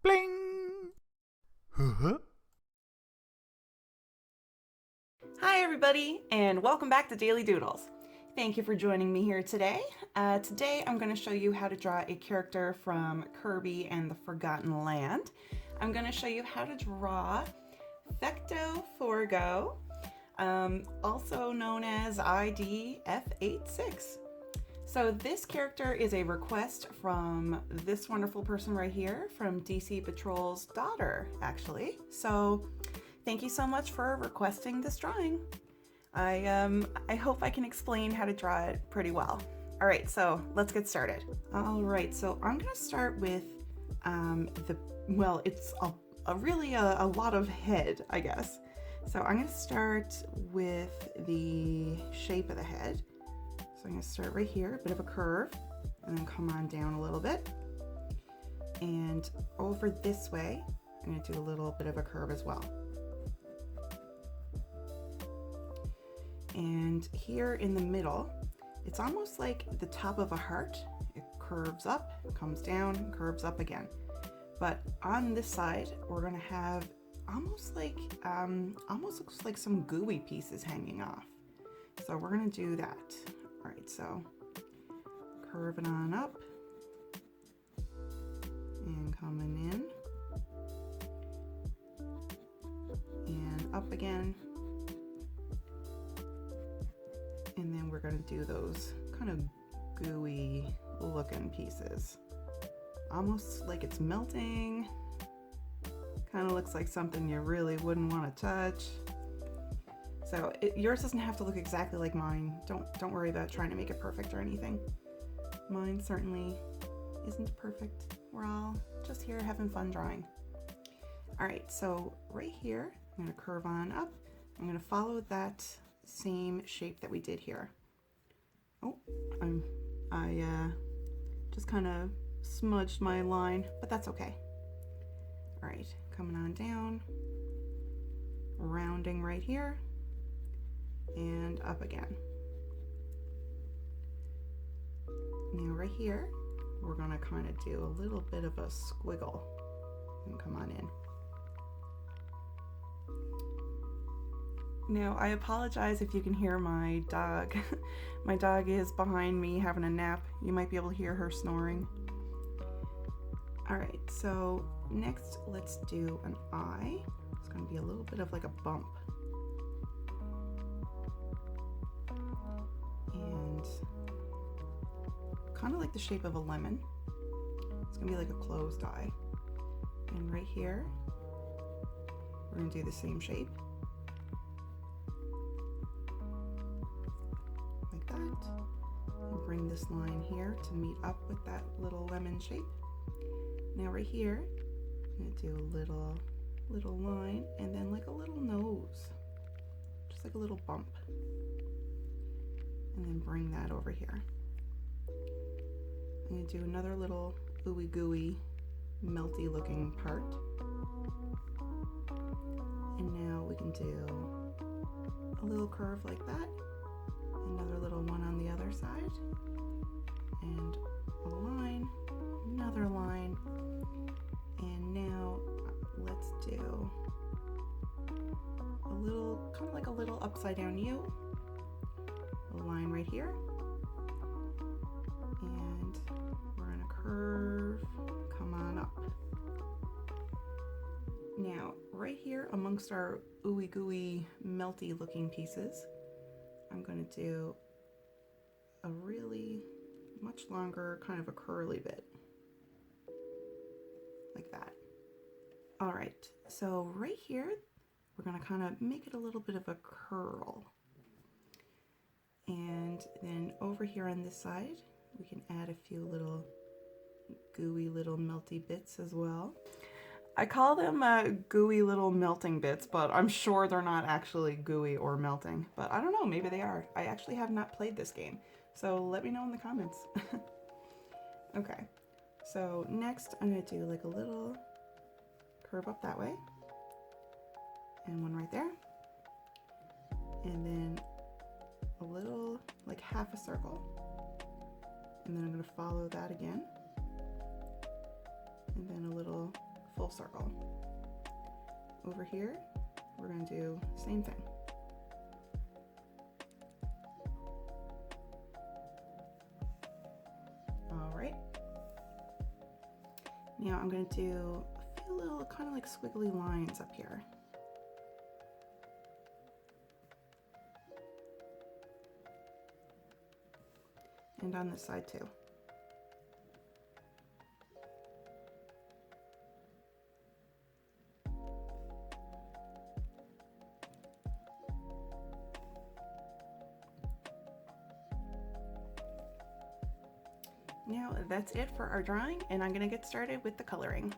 Bling! Huh? Hi everybody, and welcome back to Daily Doodles. Thank you for joining me here today. Today I'm going to show you how to draw a character from Kirby and the Forgotten Land. I'm going to show you how to draw Fecto Forgo, also known as ID-F86. So this character is a request from this wonderful person right here, from DC Patrol's daughter, actually. So thank you so much for requesting this drawing. I hope I can explain how to draw it pretty well. All right, so let's get started. All right, so I'm gonna start with it's really a lot of head, I guess. So I'm gonna start with the shape of the head. So I'm gonna start right here, a bit of a curve, and then come on down a little bit. And over this way, I'm gonna do a little bit of a curve as well. And here in the middle, it's almost like the top of a heart. It curves up, comes down, curves up again. But on this side, we're gonna have almost looks like some gooey pieces hanging off. So we're gonna do that. All right, so curve it on up and coming in and up again. And then we're going to do those kind of gooey looking pieces. Almost like it's melting. Kind of looks like something you really wouldn't want to touch. So yours doesn't have to look exactly like mine. Don't worry about trying to make it perfect or anything. Mine certainly isn't perfect. We're all just here having fun drawing. All right, so right here, I'm going to curve on up. I'm going to follow that same shape that we did here. Oh, I just kind of smudged my line, but that's okay. All right, coming on down, rounding right here, and up again. Now right here, we're gonna kind of do a little bit of a squiggle and come on in. Now, I apologize if you can hear my dog. My dog is behind me having a nap. You might be able to hear her snoring. All right, so next let's do an eye. It's gonna be a little bit of like a bump. And kind of like the shape of a lemon. It's gonna be like a closed eye. And right here, we're gonna do the same shape. And bring this line here to meet up with that little lemon shape. Now right here, I'm gonna do a little line and then like a little nose, just like a little bump. And then bring that over here. I'm gonna do another little ooey gooey, melty looking part. And now we can do a little curve like that. Another little one on the other side, and a line, another line, and now let's do a little, kind of like a little upside down U, a line right here, and we're gonna curve, come on up. Now, right here amongst our ooey gooey, melty looking pieces, I'm going to do a really much longer kind of a curly bit, like that. All right, so right here, we're going to kind of make it a little bit of a curl. And then over here on this side, we can add a few little gooey little melty bits as well. I call them gooey little melting bits, but I'm sure they're not actually gooey or melting. But I don't know, maybe they are. I actually have not played this game, so let me know in the comments. Okay, so next I'm gonna do like a little curve up that way, and one right there, and then a little, like half a circle, and then I'm gonna follow that again, and then a little full circle. Over here, we're going to do the same thing. All right. Now I'm going to do a few little kind of like squiggly lines up here. And on this side too. Now that's it for our drawing, and I'm going to get started with the coloring.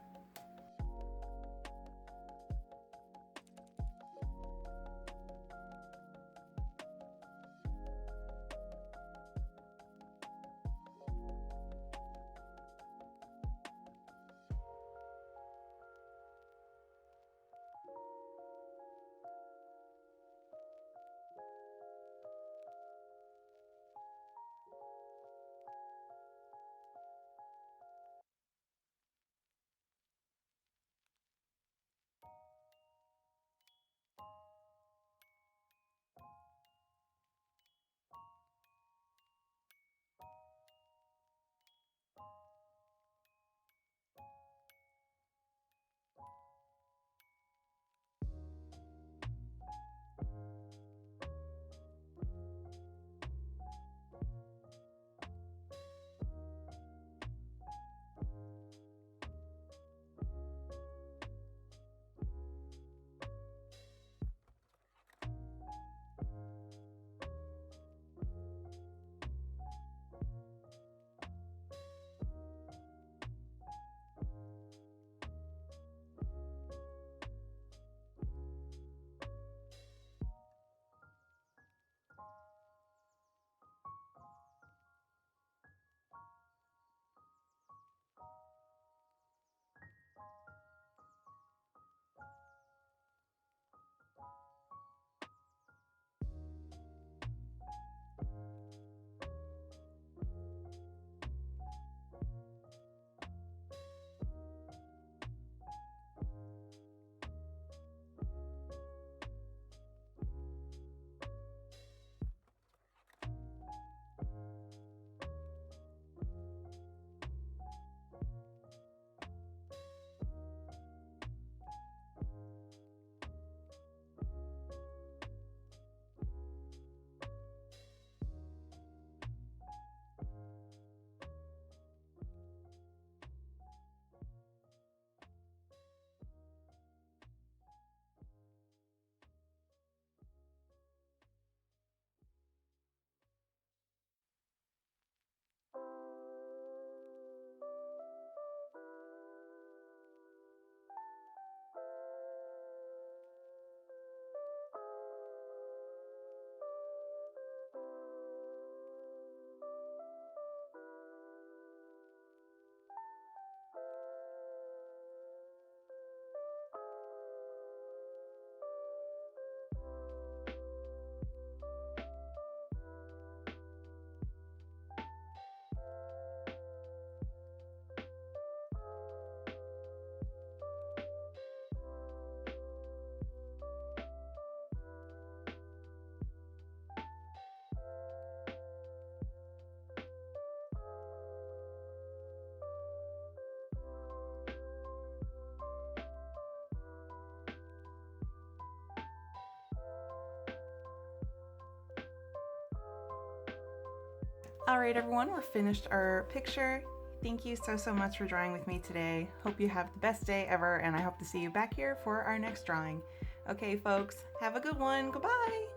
All right, everyone, we're finished our picture. Thank you so much for drawing with me today. Hope you have the best day ever, and I hope to see you back here for our next drawing. Okay, folks, have a good one. Goodbye.